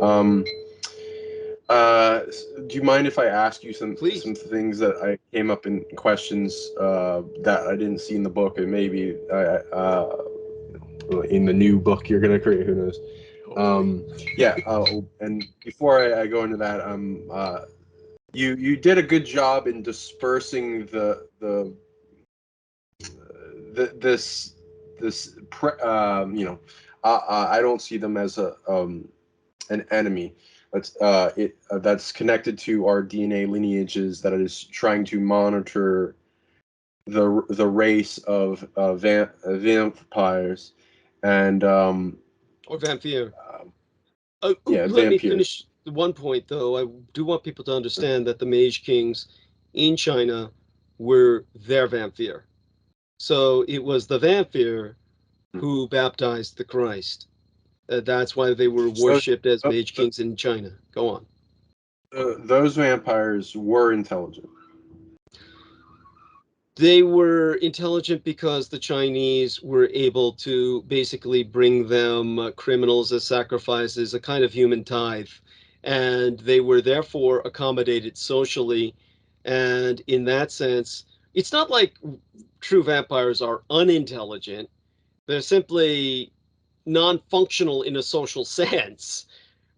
Um, do you mind if I ask you some Please. things that I came up in questions that I didn't see in the book, and maybe in the new book you're gonna create? Who knows? Yeah. And before I go into that, you did a good job in dispersing I don't see them as an enemy. That's connected to our DNA lineages, that is trying to monitor the race of vampires and Or vampire. yeah, Let me vampires. finish the one point, though. I do want people to understand that the Mage Kings in China were their vampire. So it was the vampire who baptized the Christ. That's why they were So worshipped as uh, Mage Kings in China. Go on. those vampires were intelligent. They were intelligent because the Chinese were able to basically bring them criminals as sacrifices, a kind of human tithe. And they were therefore accommodated socially. And in that sense, it's not like true vampires are unintelligent. They're simply non functional in a social sense.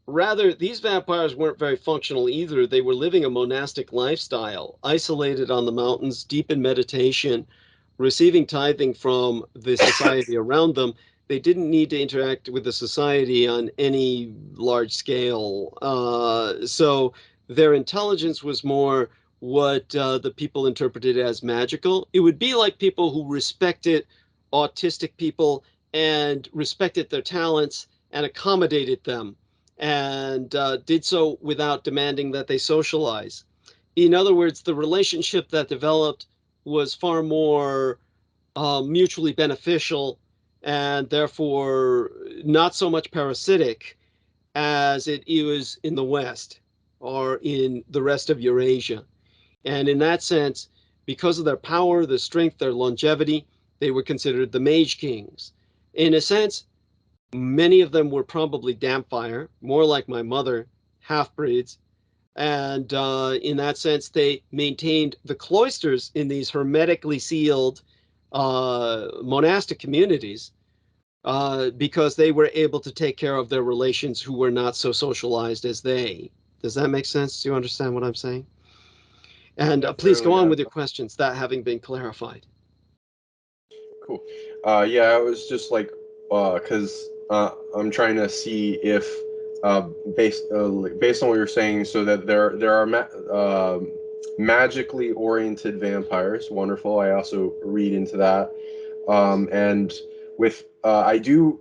Rather, these vampires weren't very functional either. They were living a monastic lifestyle, isolated on the mountains, deep in meditation, receiving tithing from the society around them. They didn't need to interact with the society on any large scale. So their intelligence was more what the people interpreted as magical. It would be like people who respected autistic people and respected their talents and accommodated them and did so without demanding that they socialize. In other words, the relationship that developed was far more mutually beneficial and therefore not so much parasitic as it is in the West or in the rest of Eurasia. And in that sense, because of their power, their strength, their longevity, they were considered the Mage Kings. In a sense, many of them were probably Dampfire, more like my mother, half breeds. And in that sense, they maintained the cloisters in these hermetically sealed monastic communities because they were able to take care of their relations who were not so socialized as they. Does that make sense? Do you understand what I'm saying? And please go Definitely. on with your questions, that having been clarified. Cool. Yeah, I was just like, because I'm trying to see if, based on what you're saying, so that there are magically oriented vampires. Wonderful. I also read into that, and with I do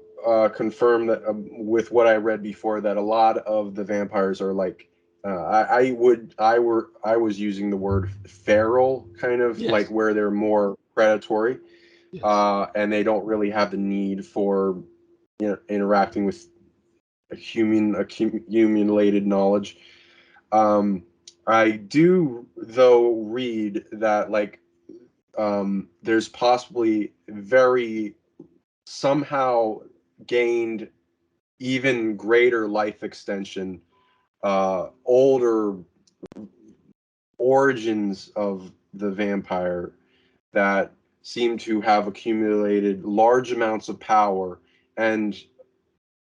confirm that with what I read before, that a lot of the vampires are like. I was using the word feral, kind of like Yes. where they're more predatory, Yes. and they don't really have the need for, interacting with accumulated knowledge. Um, I do though read that, like, there's possibly very somehow gained even greater life extension, older origins of the vampire that seem to have accumulated large amounts of power and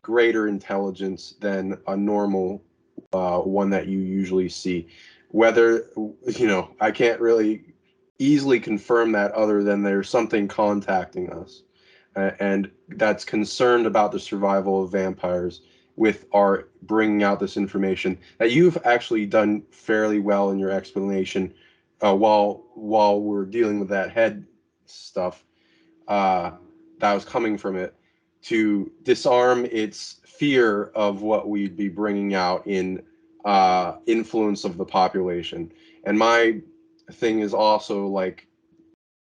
greater intelligence than a normal one that you usually see. Whether, I can't really easily confirm that, other than there's something contacting us, and that's concerned about the survival of vampires, with our bringing out this information that you've actually done fairly well in your explanation, while we're dealing with that head stuff, uh, that was coming from it, to disarm its fear of what we'd be bringing out in influence of the population. And my thing is also like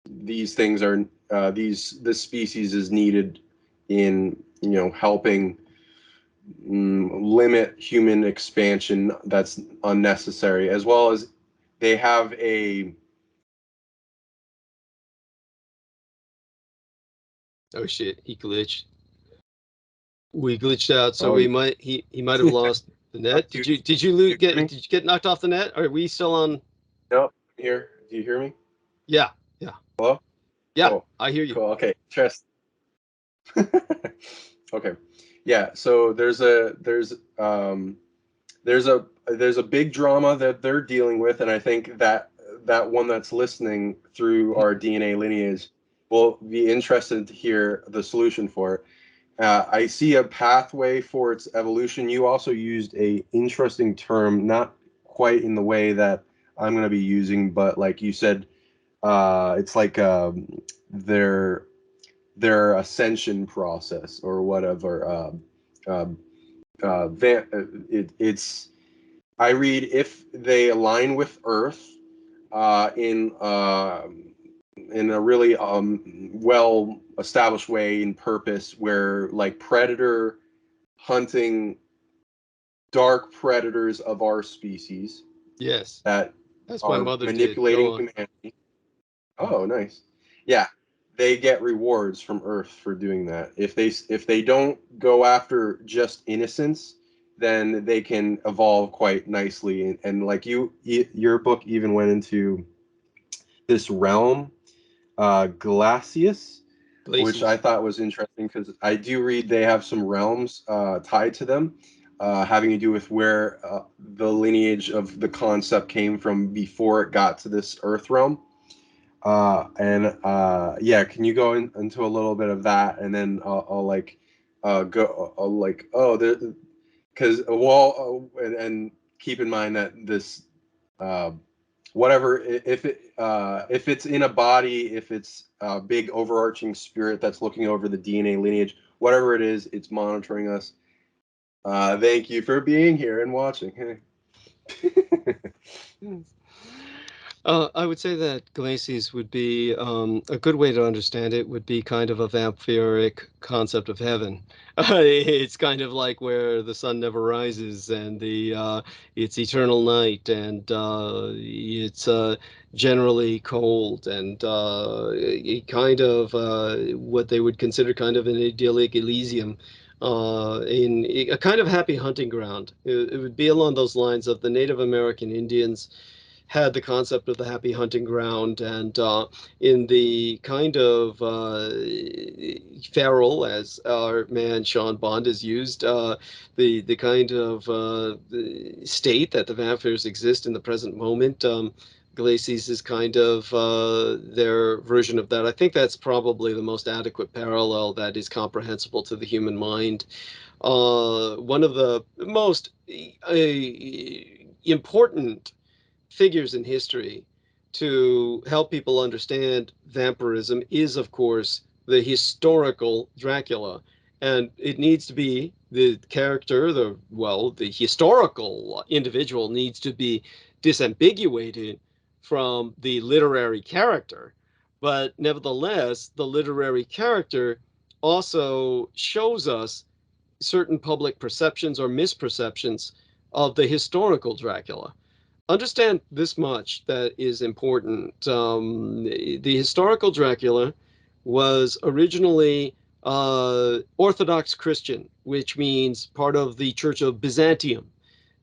these things are this species is needed in helping limit human expansion that's unnecessary, as well as they have a Oh shit, he glitched. We glitched out, so oh we might he might have lost the net. do Did you you hear me? did you get knocked off the net? Are we still on? No, here. Do you hear me? Yeah, yeah, Hello? yeah. Cool. I hear you. Cool. Okay. Trust. Okay. Yeah. So there's a big drama that they're dealing with, and I think that that one that's listening through our DNA lineage will be interested to hear the solution for it. I see a pathway for its evolution. You also used a interesting term, not quite in the way that I'm going to be using, but like you said, it's like their their ascension process or whatever. Uh, it's I read if they align with Earth uh, in uh, in a really well established way in purpose, where like predator hunting dark predators of our species Yes, that that's my are mother did. manipulating Go on. humanity. Oh, nice. Yeah, they get rewards from Earth for doing that. If they don't go after just innocence, then they can evolve quite nicely. And like your book even went into this realm, Glacis, which I Glacies. thought was interesting because I do read they have some realms tied to them, having to do with where the lineage of the concept came from before it got to this Earth realm. Yeah, can you go into a little bit of that, and then I'll like go I'll like oh there because well and keep in mind that this uh, whatever if it's in a body, if it's a big overarching spirit that's looking over the DNA lineage, whatever it is, it's monitoring us. Thank you for being here and watching. Hey. I would say that glacies would be a good way to understand it would be kind of a vampiric concept of heaven. It's kind of like where the sun never rises and the it's eternal night and it's generally cold and kind of what they would consider kind of an idyllic Elysium. In a kind of happy hunting ground. It would be along those lines of the Native American Indians had the concept of the happy hunting ground, and in the kind of feral, as our man Sean Bond has used, the kind of state that the vampires exist in the present moment. Glacies is kind of their version of that. I think that's probably the most adequate parallel that is comprehensible to the human mind. One of the most important figures in history to help people understand vampirism is, of course, the historical Dracula. And it needs to be the character, the historical individual needs to be disambiguated from the literary character. But nevertheless, the literary character also shows us certain public perceptions or misperceptions of the historical Dracula. Understand this much that is important. The historical Dracula was originally Orthodox Christian, which means part of the Church of Byzantium,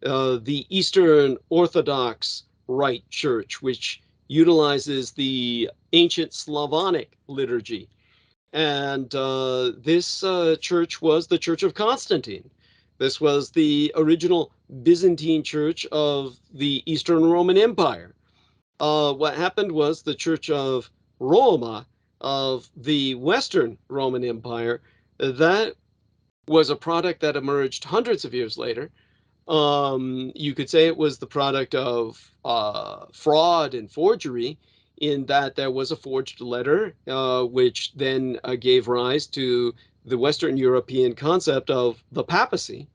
the Eastern Orthodox Rite Church, which utilizes the ancient Slavonic liturgy. And this church was the Church of Constantine. This was the original Byzantine church of the Eastern Roman Empire. What happened was the Church of Roma of the Western Roman Empire, that was a product that emerged hundreds of years later. You could say it was the product of fraud and forgery, in that there was a forged letter, which then gave rise to the Western European concept of the papacy.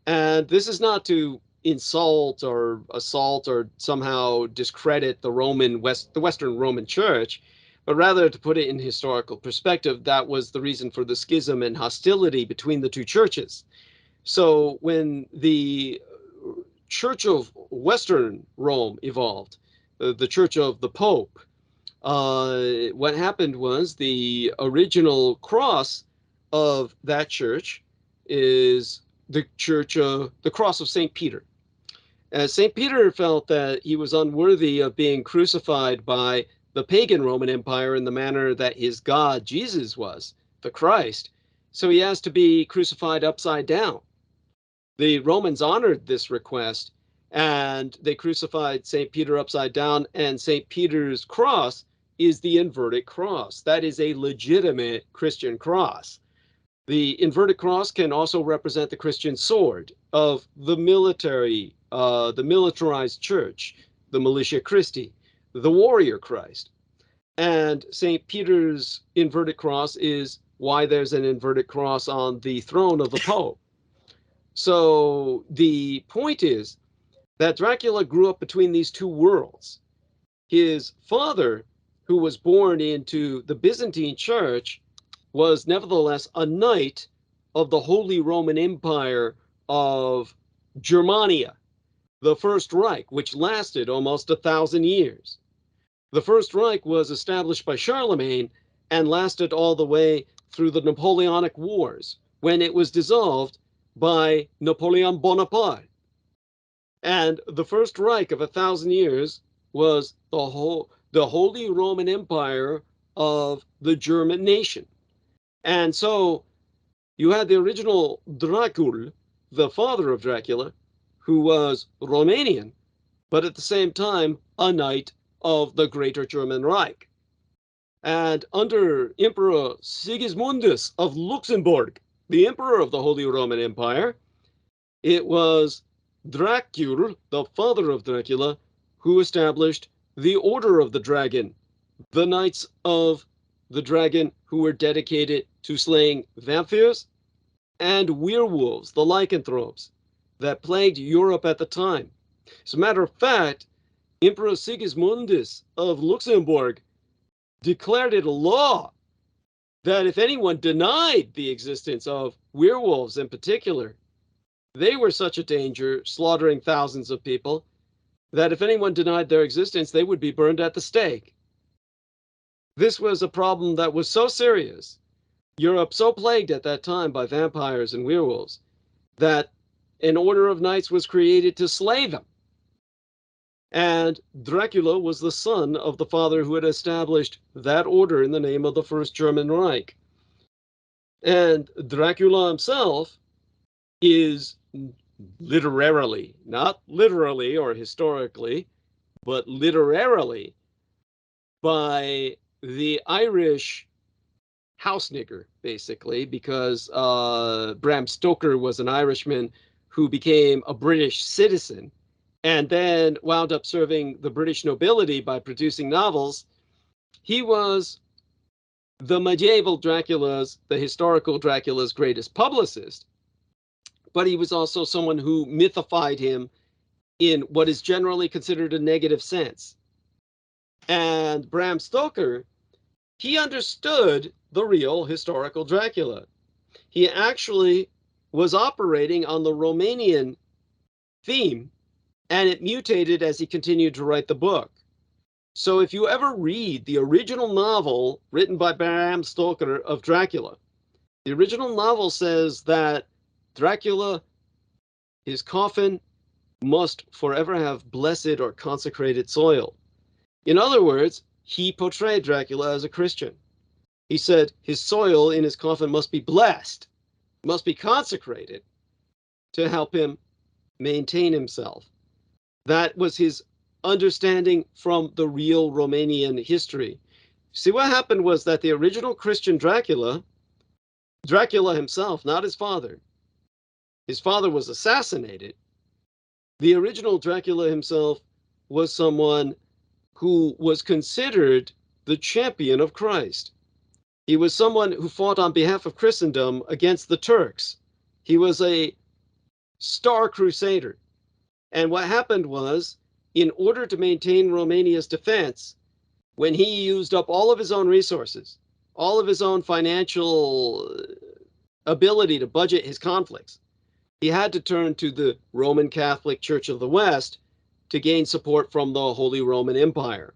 And this is not to insult or assault or somehow discredit the Western Roman Church, but rather to put it in historical perspective. That was the reason for the schism and hostility between the two churches. So when the Church of Western Rome evolved, the Church of the Pope, what happened was the original cross of that church is the cross of St. Peter. St. Peter felt that he was unworthy of being crucified by the pagan Roman Empire in the manner that his God, Jesus, was, the Christ. So he asked to be crucified upside down. The Romans honored this request, and they crucified St. Peter upside down, and St. Peter's cross is the inverted cross. That is a legitimate Christian cross. The inverted cross can also represent the Christian sword of the militarized church, the militia Christi, the warrior Christ. And St. Peter's inverted cross is why there's an inverted cross on the throne of the Pope. So the point is that Dracula grew up between these two worlds. His father, who was born into the Byzantine Church, was nevertheless a knight of the Holy Roman Empire of Germania, the First Reich, which lasted almost 1,000 years. The First Reich was established by Charlemagne and lasted all the way through the Napoleonic Wars, when it was dissolved by Napoleon Bonaparte. And the First Reich of 1,000 years was the Holy Roman Empire of the German nation. And so you had the original Dracula, the father of Dracula, who was Romanian, but at the same time a knight of the Greater German Reich. And under Emperor Sigismundus of Luxembourg, the emperor of the Holy Roman Empire, it was Dracula, the father of Dracula, who established the Order of the Dragon, the Knights of the Dragon, who were dedicated to slaying vampires and werewolves, the lycanthropes, that plagued Europe at the time. As a matter of fact, Emperor Sigismundus of Luxembourg declared it a law that if anyone denied the existence of werewolves in particular, they were such a danger, slaughtering thousands of people, that if anyone denied their existence, they would be burned at the stake. This was a problem that was so serious, Europe so plagued at that time by vampires and werewolves, that an order of knights was created to slay them. And Dracula was the son of the father who had established that order in the name of the First German Reich. And Dracula himself is literarily, not literally or historically, but literarily, by the Irish house nigger, basically, because Bram Stoker was an Irishman who became a British citizen and then wound up serving the British nobility by producing novels. He was the medieval Dracula's, the historical Dracula's greatest publicist, but he was also someone who mythified him in what is generally considered a negative sense. And Bram Stoker, he understood the real historical Dracula. He actually was operating on the Romanian theme, and it mutated as he continued to write the book. So if you ever read the original novel written by Bram Stoker of Dracula, the original novel says that Dracula, his coffin must forever have blessed or consecrated soil. In other words, he portrayed Dracula as a Christian. He said his soil in his coffin must be blessed, must be consecrated to help him maintain himself. That was his understanding from the real Romanian history. See, what happened was that the original Christian Dracula, Dracula himself, not his father was assassinated. The original Dracula himself was someone who was considered the champion of Christ. He was someone who fought on behalf of Christendom against the Turks. He was a star crusader. And what happened was, in order to maintain Romania's defense, when he used up all of his own resources, all of his own financial ability to budget his conflicts, he had to turn to the Roman Catholic Church of the West to gain support from the Holy Roman Empire.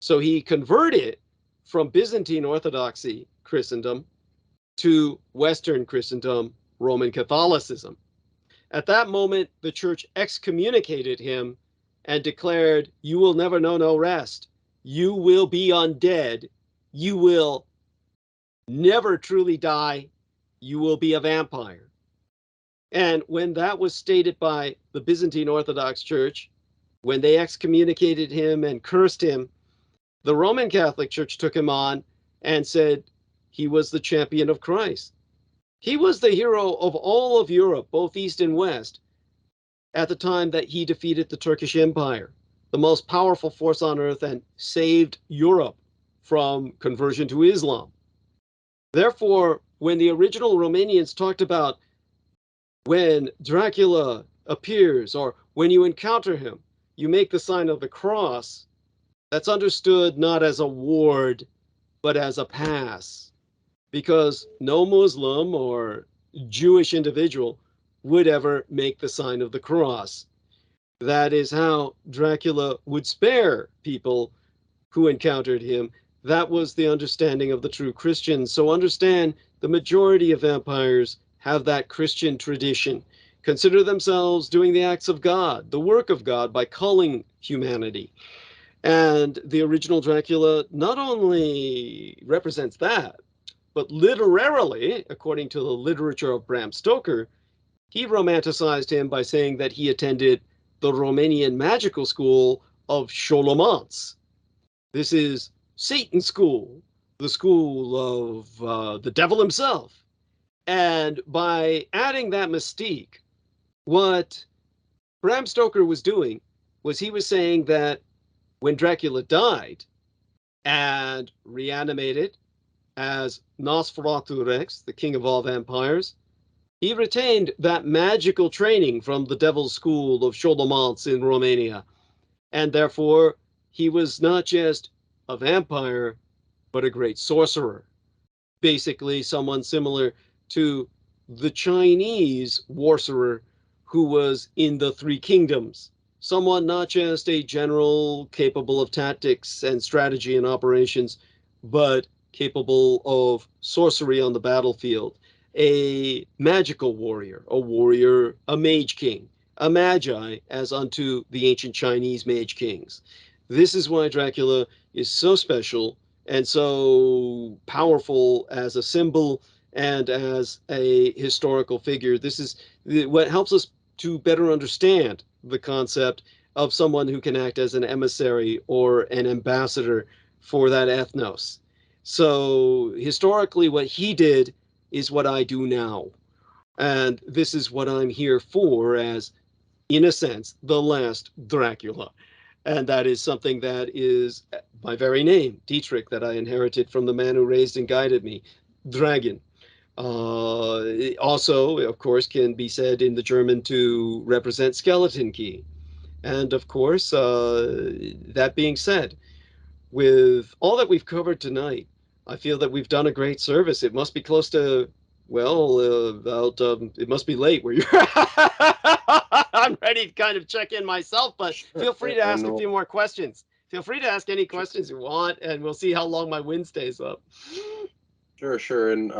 So he converted from Byzantine Orthodoxy Christendom to Western Christendom, Roman Catholicism. At that moment, the church excommunicated him and declared, "You will never know no rest. You will be undead. You will never truly die. You will be a vampire." And when that was stated by the Byzantine Orthodox Church, when they excommunicated him and cursed him, the Roman Catholic Church took him on and said he was the champion of Christ. He was the hero of all of Europe, both East and West, at the time that he defeated the Turkish Empire, the most powerful force on earth, and saved Europe from conversion to Islam. Therefore, when the original Romanians talked about when Dracula appears or when you encounter him, you make the sign of the cross, that's understood not as a ward, but as a pass, because no Muslim or Jewish individual would ever make the sign of the cross. That is how Dracula would spare people who encountered him. That was the understanding of the true Christians. So understand, the majority of vampires have that Christian tradition. Consider themselves doing the acts of God, the work of God, by culling humanity. And the original Dracula not only represents that, but literarily, according to the literature of Bram Stoker, he romanticized him by saying that he attended the Romanian magical school of Sholomance. This is Satan's school, the school of the devil himself. And by adding that mystique, what Bram Stoker was doing was he was saying that when Dracula died and reanimated as Nosferatu Rex, the king of all vampires, he retained that magical training from the devil's school of Sholomance in Romania. And therefore, he was not just a vampire, but a great sorcerer. Basically, someone similar to the Chinese sorcerer who was in the Three Kingdoms. Someone not just a general capable of tactics and strategy and operations, but capable of sorcery on the battlefield. A magical warrior, a mage king, a magi, as unto the ancient Chinese mage kings. This is why Dracula is so special and so powerful as a symbol and as a historical figure. This is what helps us to better understand the concept of someone who can act as an emissary or an ambassador for that ethnos. So historically, what he did is what I do now. And this is what I'm here for as, in a sense, the last Dracula. And that is something that is my very name, Dietrich, that I inherited from the man who raised and guided me, Dragon. Also, of course, can be said in the German to represent skeleton key. And of course, that being said, with all that we've covered tonight, I feel that we've done a great service. It must be close to, well, about, it must be late where you're. I'm ready to kind of check in myself, but feel free to ask a few more questions. Feel free to ask any questions you want, and we'll see how long my wind stays up. Sure. And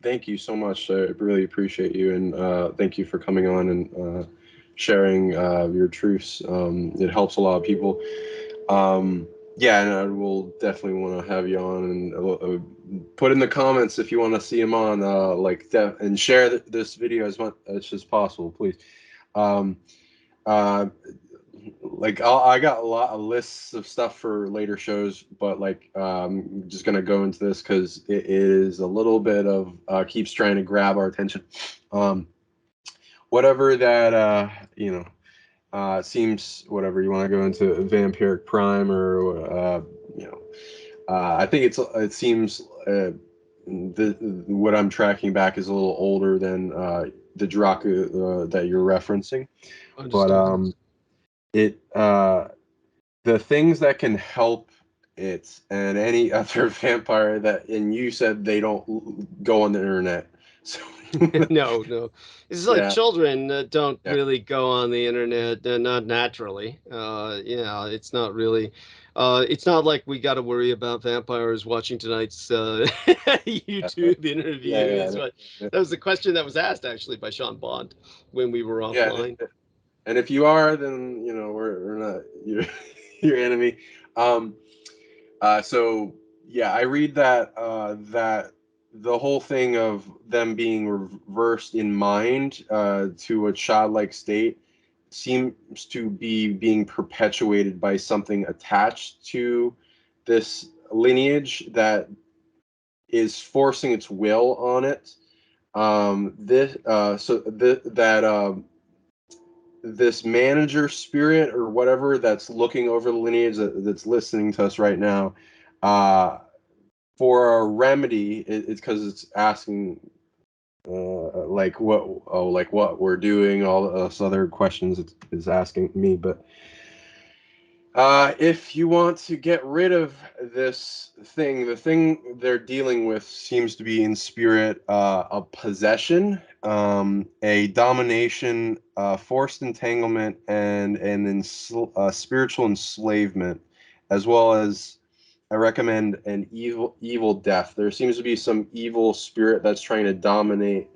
thank you so much. I really appreciate you. And thank you for coming on and sharing your truths. It helps a lot of people. Yeah, and I will definitely want to have you on and put in the comments if you want to see him on, and share this video as much as possible, please. I got a lot of lists of stuff for later shows, but I'm just gonna go into this because it is a little bit of keeps trying to grab our attention. Whatever that seems, whatever you want to go into vampiric prime or I think it seems what I'm tracking back is a little older than the Dracula that you're referencing. But Understood. it the things that can help it and any other vampire that, and you said they don't go on the internet, so No, no. It's like yeah, children don't yeah, really go on the internet, not naturally. Yeah, it's not really. It's not like we got to worry about vampires watching tonight's yeah, YouTube interview. yeah, Is what that was the question that was asked actually by Sean Bond when we were yeah. offline. And if you are, then we're not your enemy. Um, so yeah, I read that that the whole thing of them being reversed in mind to a childlike state seems to be being perpetuated by something attached to this lineage that is forcing its will on it. This so that this manager spirit or whatever that's looking over the lineage that's listening to us right now, uh, for a remedy, it's because it's asking like what we're doing, all those other questions it's asking me. But if you want to get rid of this thing, the thing they're dealing with seems to be in spirit a possession, a domination, forced entanglement, and spiritual enslavement, as well as I recommend an evil death. There seems to be some evil spirit that's trying to dominate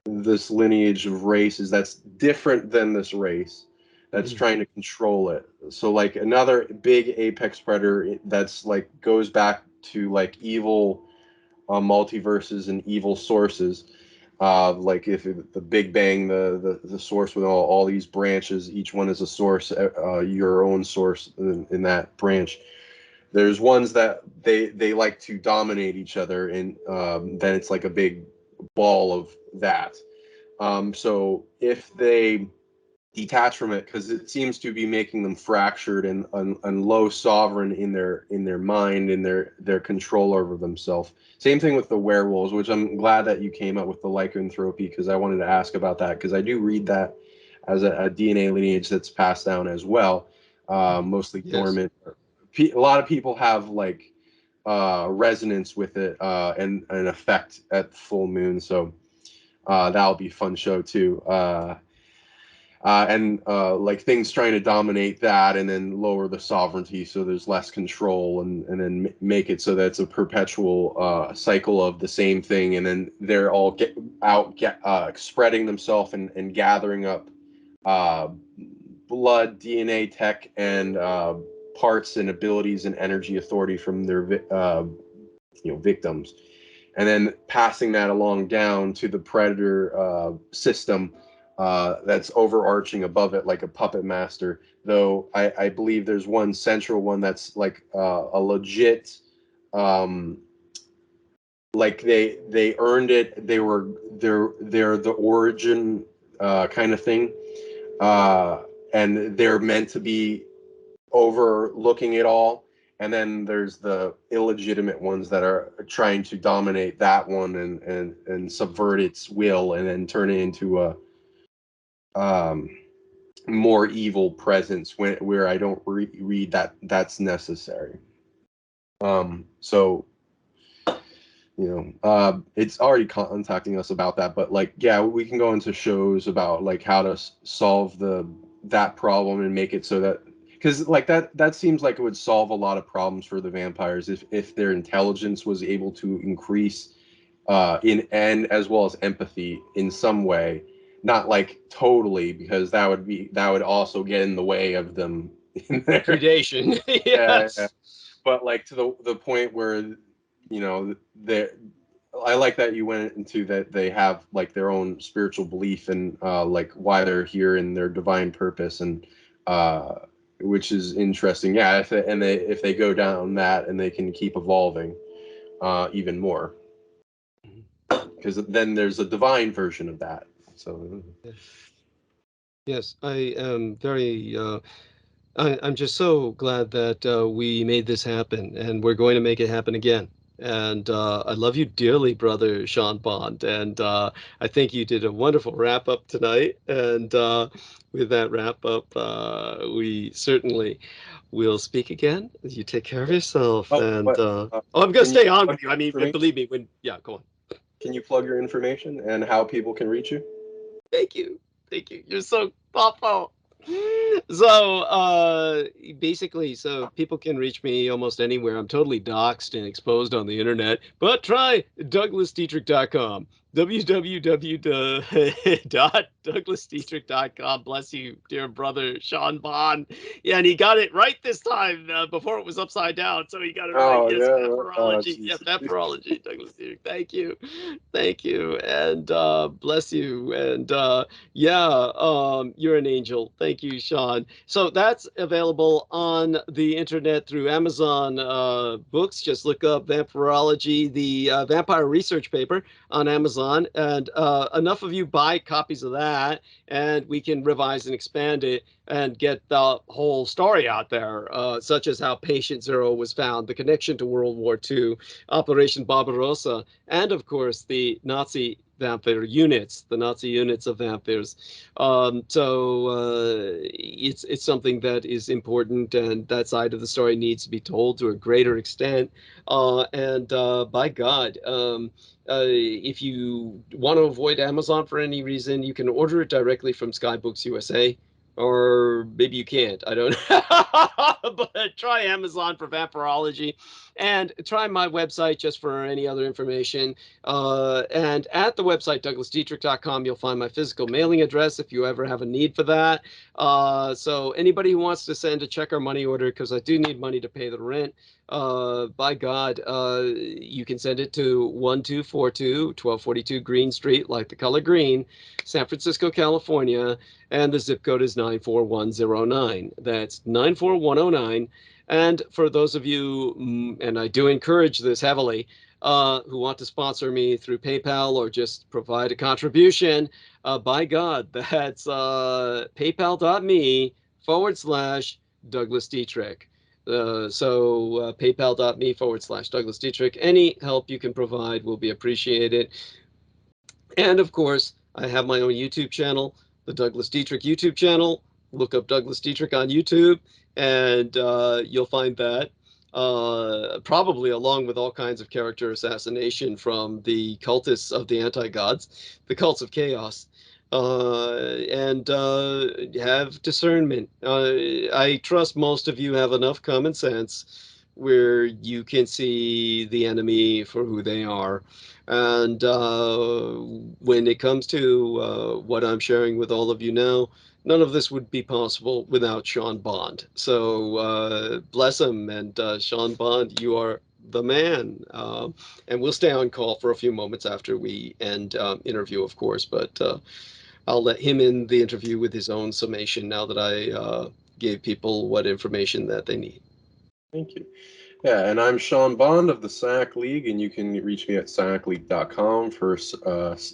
this lineage of races that's different than this race, that's Mhm. trying to control it. So like another big apex predator that's like goes back to like evil multiverses and evil sources. Like if the Big Bang, the source with all these branches, each one is a source, your own source in that branch. There's ones that they like to dominate each other, and then it's like a big ball of that. So if they detach from it, because it seems to be making them fractured and low sovereign in their mind, in their control over themselves. Same thing with the werewolves, which I'm glad that you came up with the lycanthropy, because I wanted to ask about that, because I do read that as a DNA lineage that's passed down as well, mostly Yes. dormant. A lot of people have like resonance with it and an effect at full moon, so that'll be a fun show too. And like things trying to dominate that and then lower the sovereignty so there's less control, and then make it so that it's a perpetual cycle of the same thing, and then they're all spreading themselves and gathering up uh, blood, DNA, tech, and parts and abilities and energy authority from their victims, and then passing that along down to the predator system that's overarching above it like a puppet master. Though I believe there's one central one that's like a legit, um, like they earned it. They're the origin kind of thing, uh, and they're meant to be overlooking it all. And then there's the illegitimate ones that are trying to dominate that one and subvert its will and then turn it into a um, more evil presence where I don't read that that's necessary. So it's already contacting us about that, but like yeah, we can go into shows about like how to solve that problem and make it so that, because like that seems like it would solve a lot of problems for the vampires if their intelligence was able to increase in and as well as empathy in some way, not like totally, because that would also get in the way of them in there. Predation. Yeah, Yes. but like to the point where they, I like that you went into that they have like their own spiritual belief and like why they're here and their divine purpose, and uh, which is interesting. Yeah, if they go down that and they can keep evolving even more, because then there's a divine version of that. So Yes, I am very. I'm just so glad that we made this happen, and we're going to make it happen again. And I love you dearly, brother Sean Bond. And I think you did a wonderful wrap up tonight. And with that wrap up, we certainly will speak again. You take care of yourself. Oh, And but I'm going to can you stay on plug with you. your I mean, information? believe me, yeah, go on. Can you plug your information and how people can reach you? Thank you. Thank you. You're so thoughtful. So basically, so people can reach me almost anywhere. I'm totally doxxed and exposed on the internet, but try douglasdietrich.com. www.douglasdietrich.com. Bless you, dear brother Sean Bond. Yeah, and he got it right this time. Before it was upside down, so he got it right. Oh Yes, yeah. Oh vaporology. Yeah, jeez. vaporology, Douglas Dietrich. Thank you. Thank you. And bless you. And yeah, you're an angel. Thank you, Sean. So that's available on the internet through Amazon books. Just look up Vampirology, the vampire research paper on Amazon, and enough of you buy copies of that, and we can revise and expand it and get the whole story out there, such as how Patient Zero was found, the connection to World War II, Operation Barbarossa, and of course the Nazi vampire units, the Nazi units of vampires. So it's something that is important, and that side of the story needs to be told to a greater extent. And by God, if you want to avoid Amazon for any reason, you can order it directly from Skybooks USA. Or maybe you can't. I don't know. But try Amazon for vampirology and try my website just for any other information. And at the website, douglasdietrich.com, you'll find my physical mailing address if you ever have a need for that. So anybody who wants to send a check or money order, because I do need money to pay the rent, by God, you can send it to 1242 1242 Green Street, like the color green, San Francisco, California, and the zip code is 94109. That's 94109. And for those of you, and I do encourage this heavily, who want to sponsor me through PayPal or just provide a contribution, by God, that's paypal.me/Douglas Dietrich. So paypal.me/Douglas Dietrich. Any help you can provide will be appreciated. And of course, I have my own YouTube channel, the Douglas Dietrich YouTube channel. Look up Douglas Dietrich on YouTube, and you'll find that. Probably along with all kinds of character assassination from the cultists of the anti-gods, the cults of chaos. And have discernment. I trust most of you have enough common sense where you can see the enemy for who they are. And when it comes to what I'm sharing with all of you now, none of this would be possible without Sean Bond. So bless him. And Sean Bond, you are the man. And we'll stay on call for a few moments after we end interview, of course. But I'll let him in the interview with his own summation now that I gave people what information that they need. Thank you. Yeah, and I'm Sean Bond of the PsionicLeague, and you can reach me at PsionicLeague.com for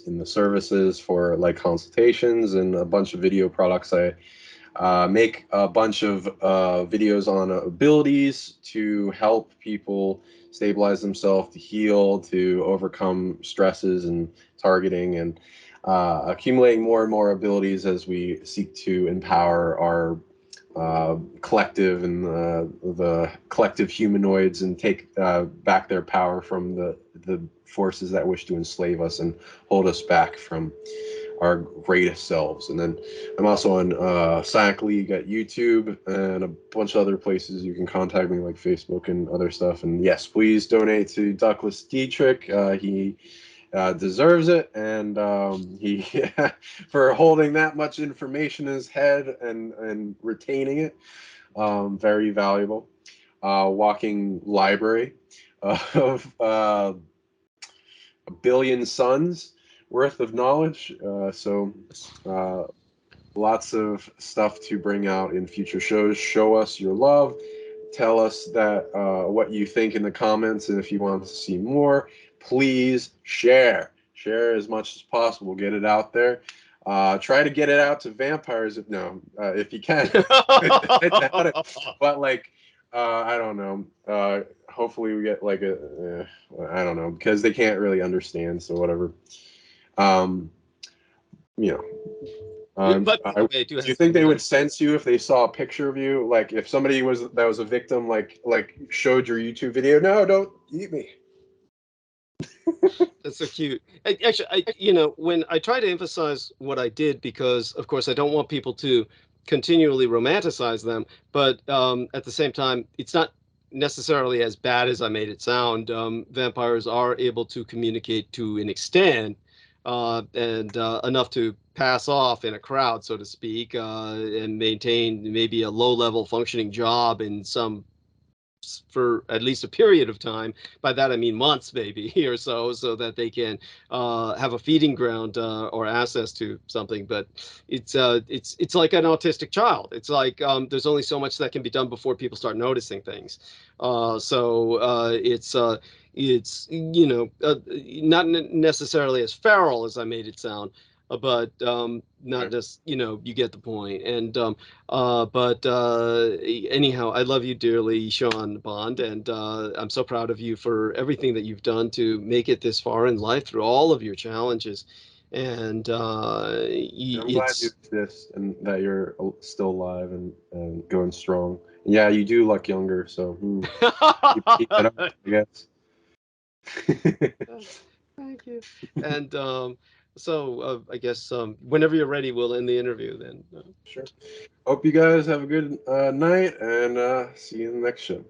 in the services for like consultations and a bunch of video products. I make a bunch of videos on abilities to help people stabilize themselves, to heal, to overcome stresses and targeting, and accumulating more and more abilities as we seek to empower our collective and the collective humanoids and take back their power from the forces that wish to enslave us and hold us back from our greatest selves. And then I'm also on Psionic League at YouTube and a bunch of other places you can contact me, like Facebook and other stuff. And yes, please donate to Douglas Dietrich. He deserves it, and he for holding that much information in his head and retaining it. Very valuable. Walking library of a billion suns worth of knowledge. So lots of stuff to bring out in future shows. Show us your love. Tell us that what you think in the comments, and if you want to see more, please share. Share as much as possible. Get it out there. Try to get it out to vampires if you can. I doubt it. But like I don't know. Hopefully we get like a, I don't know, because they can't really understand. So whatever. Um, you know. But by the way, I do Do you have think they something would else. sense you if they saw a picture of you? Like if somebody was a victim, like showed your YouTube video. No, don't eat me. That's so cute. Actually, when I try to emphasize what I did, because of course I don't want people to continually romanticize them, but at the same time, it's not necessarily as bad as I made it sound. Vampires are able to communicate to an extent, and enough to pass off in a crowd, so to speak, and maintain maybe a low-level functioning job in some for at least a period of time. By that I mean months, maybe or so that they can have a feeding ground or access to something. But it's like an autistic child. It's like there's only so much that can be done before people start noticing things. It's not necessarily as feral as I made it sound, but not Okay. just you get the point. And but anyhow, I love you dearly, Sean Bond, and I'm so proud of you for everything that you've done to make it this far in life through all of your challenges. And I'm glad you it's exist and that you're still alive and going strong. Yeah, you do look younger, so keep that up, I guess. Thank you. And I guess whenever you're ready, we'll end the interview then. Sure. Hope you guys have a good night and see you in the next show.